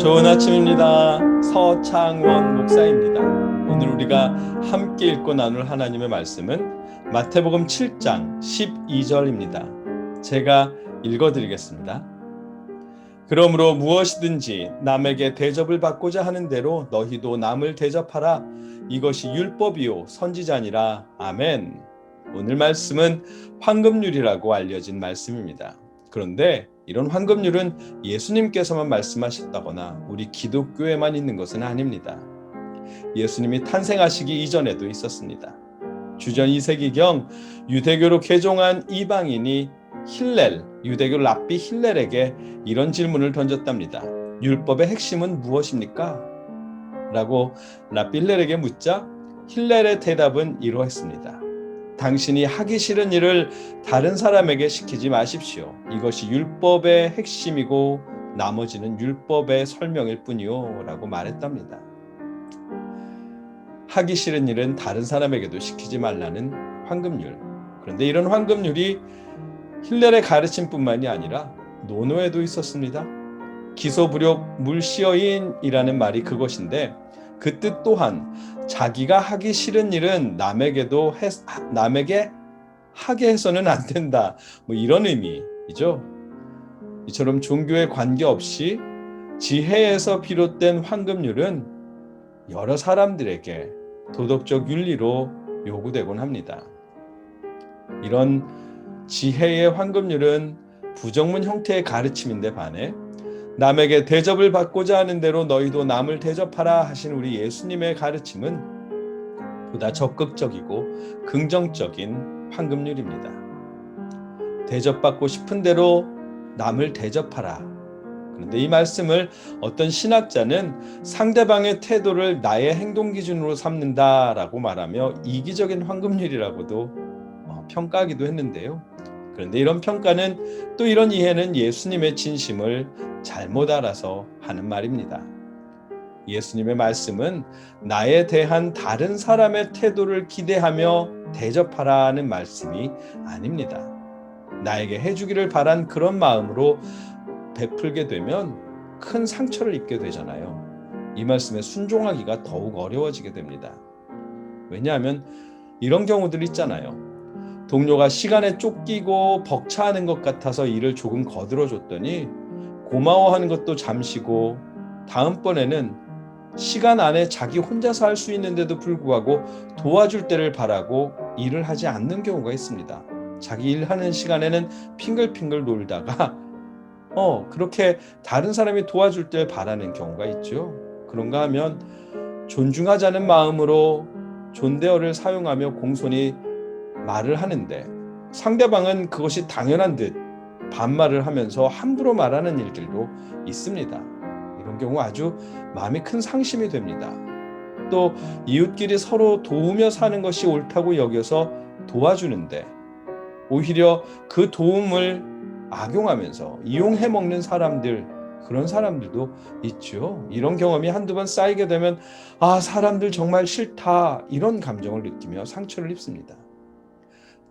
좋은 아침입니다. 서창원 목사입니다. 오늘 우리가 함께 읽고 나눌 하나님의 말씀은 마태복음 7장 12절입니다. 제가 읽어드리겠습니다. 그러므로 무엇이든지 남에게 대접을 받고자 하는 대로 너희도 남을 대접하라. 이것이 율법이요 선지자니라. 아멘. 오늘 말씀은 황금률이라고 알려진 말씀입니다. 그런데 이런 황금률은 예수님께서만 말씀하셨다거나 우리 기독교에만 있는 것은 아닙니다. 예수님이 탄생하시기 이전에도 있었습니다. 주전 2세기경 유대교로 개종한 이방인이 힐렐, 유대교 랍비 힐렐에게 이런 질문을 던졌답니다. 율법의 핵심은 무엇입니까? 라고 랍비 힐렐에게 묻자 힐렐의 대답은 이러했습니다. 당신이 하기 싫은 일을 다른 사람에게 시키지 마십시오. 이것이 율법의 핵심이고 나머지는 율법의 설명일 뿐이요 라고 말했답니다. 하기 싫은 일은 다른 사람에게도 시키지 말라는 황금률. 그런데 이런 황금률이 힐렐의 가르침뿐만이 아니라 논어에도 있었습니다. 기소부력 물시어인이라는 말이 그것인데 그 뜻 또한 자기가 하기 싫은 일은 남에게 하게 해서는 안 된다. 이런 의미이죠. 이처럼 종교에 관계없이 지혜에서 비롯된 황금률은 여러 사람들에게 도덕적 윤리로 요구되곤 합니다. 이런 지혜의 황금률은 부정문 형태의 가르침인데 반해 남에게 대접을 받고자 하는 대로 너희도 남을 대접하라 하신 우리 예수님의 가르침은 보다 적극적이고 긍정적인 황금률입니다. 대접받고 싶은 대로 남을 대접하라. 그런데 이 말씀을 어떤 신학자는 상대방의 태도를 나의 행동 기준으로 삼는다라고 말하며 이기적인 황금률이라고도 평가하기도 했는데요. 그런데 이런 평가는 또 이런 이해는 예수님의 진심을 잘못 알아서 하는 말입니다. 예수님의 말씀은 나에 대한 다른 사람의 태도를 기대하며 대접하라는 말씀이 아닙니다. 나에게 해주기를 바란 그런 마음으로 베풀게 되면 큰 상처를 입게 되잖아요. 이 말씀에 순종하기가 더욱 어려워지게 됩니다. 왜냐하면 이런 경우들 있잖아요. 동료가 시간에 쫓기고 벅차하는 것 같아서 일을 조금 거들어줬더니 고마워하는 것도 잠시고 다음번에는 시간 안에 자기 혼자서 할 수 있는데도 불구하고 도와줄 때를 바라고 일을 하지 않는 경우가 있습니다. 자기 일하는 시간에는 핑글핑글 놀다가 그렇게 다른 사람이 도와줄 때를 바라는 경우가 있죠. 그런가 하면 존중하자는 마음으로 존대어를 사용하며 공손히 말을 하는데 상대방은 그것이 당연한 듯 반말을 하면서 함부로 말하는 일들도 있습니다. 이런 경우 아주 마음이 큰 상심이 됩니다. 또 이웃끼리 서로 도우며 사는 것이 옳다고 여겨서 도와주는데 오히려 그 도움을 악용하면서 이용해 먹는 사람들, 그런 사람들도 있죠. 이런 경험이 한두 번 쌓이게 되면 사람들 정말 싫다 이런 감정을 느끼며 상처를 입습니다.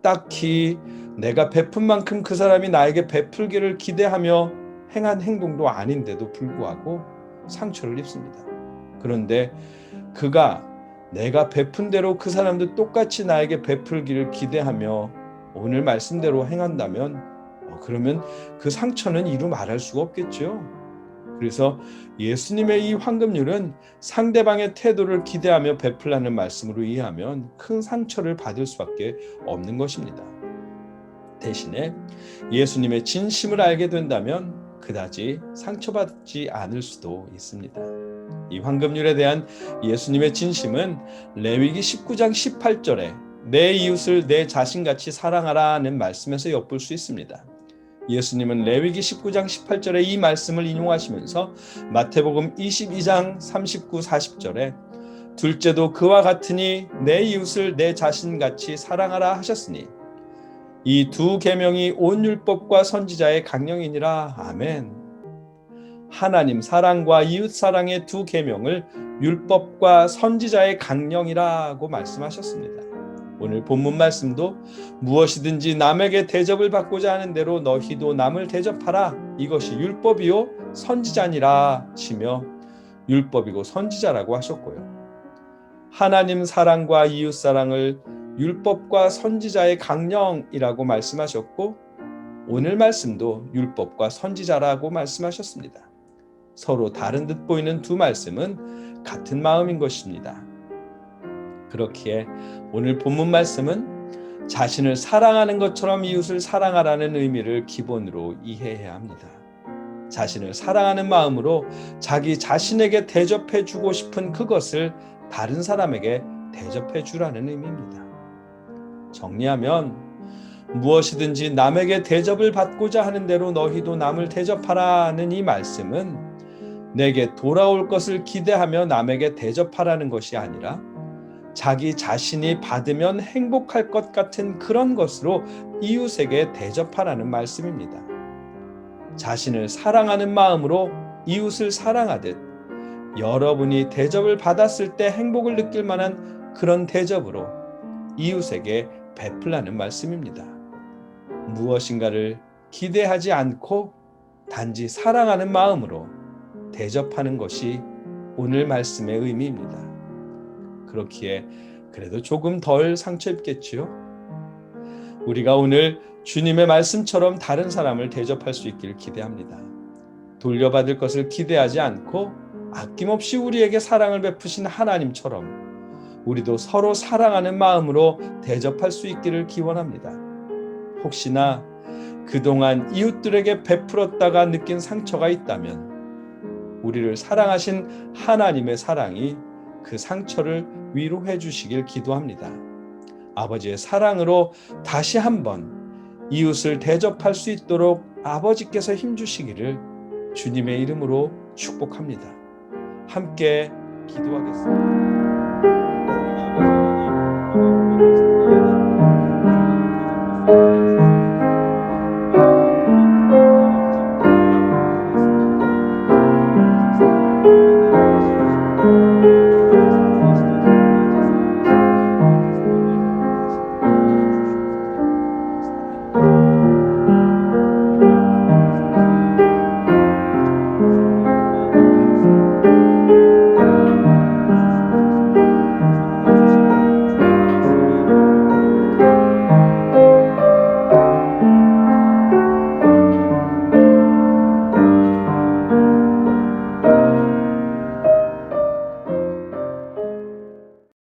딱히 내가 베푼 만큼 그 사람이 나에게 베풀기를 기대하며 행한 행동도 아닌데도 불구하고 상처를 입습니다. 그런데 그가 내가 베푼 대로 그 사람도 똑같이 나에게 베풀기를 기대하며 오늘 말씀대로 행한다면 그러면 그 상처는 이루 말할 수가 없겠죠. 그래서 예수님의 이 황금률은 상대방의 태도를 기대하며 베풀라는 말씀으로 이해하면 큰 상처를 받을 수밖에 없는 것입니다. 대신에 예수님의 진심을 알게 된다면 그다지 상처받지 않을 수도 있습니다. 이 황금률에 대한 예수님의 진심은 레위기 19장 18절에 내 이웃을 내 자신같이 사랑하라는 말씀에서 엿볼 수 있습니다. 예수님은 레위기 19장 18절에 이 말씀을 인용하시면서 마태복음 22장 39, 40절에 둘째도 그와 같으니 내 이웃을 내 자신같이 사랑하라 하셨으니 이 두 계명이 온 율법과 선지자의 강령이니라. 아멘. 하나님 사랑과 이웃 사랑의 두 계명을 율법과 선지자의 강령이라고 말씀하셨습니다. 오늘 본문 말씀도 무엇이든지 남에게 대접을 받고자 하는 대로 너희도 남을 대접하라. 이것이 율법이요 선지자니라 시며 율법이고 선지자라고 하셨고요. 하나님 사랑과 이웃 사랑을 율법과 선지자의 강령이라고 말씀하셨고 오늘 말씀도 율법과 선지자라고 말씀하셨습니다. 서로 다른 듯 보이는 두 말씀은 같은 마음인 것입니다. 그렇기에 오늘 본문 말씀은 자신을 사랑하는 것처럼 이웃을 사랑하라는 의미를 기본으로 이해해야 합니다. 자신을 사랑하는 마음으로 자기 자신에게 대접해 주고 싶은 그것을 다른 사람에게 대접해 주라는 의미입니다. 정리하면 무엇이든지 남에게 대접을 받고자 하는 대로 너희도 남을 대접하라는 이 말씀은 내게 돌아올 것을 기대하며 남에게 대접하라는 것이 아니라 자기 자신이 받으면 행복할 것 같은 그런 것으로 이웃에게 대접하라는 말씀입니다. 자신을 사랑하는 마음으로 이웃을 사랑하듯 여러분이 대접을 받았을 때 행복을 느낄 만한 그런 대접으로 이웃에게 베풀라는 말씀입니다. 무엇인가를 기대하지 않고 단지 사랑하는 마음으로 대접하는 것이 오늘 말씀의 의미입니다. 그렇기에 그래도 조금 덜 상처 입겠지요? 우리가 오늘 주님의 말씀처럼 다른 사람을 대접할 수 있기를 기대합니다. 돌려받을 것을 기대하지 않고 아낌없이 우리에게 사랑을 베푸신 하나님처럼 우리도 서로 사랑하는 마음으로 대접할 수 있기를 기원합니다. 혹시나 그동안 이웃들에게 베풀었다가 느낀 상처가 있다면 우리를 사랑하신 하나님의 사랑이 그 상처를 위로해 주시길 기도합니다. 아버지의 사랑으로 다시 한번 이웃을 대접할 수 있도록 아버지께서 힘주시기를 주님의 이름으로 축복합니다. 함께 기도하겠습니다.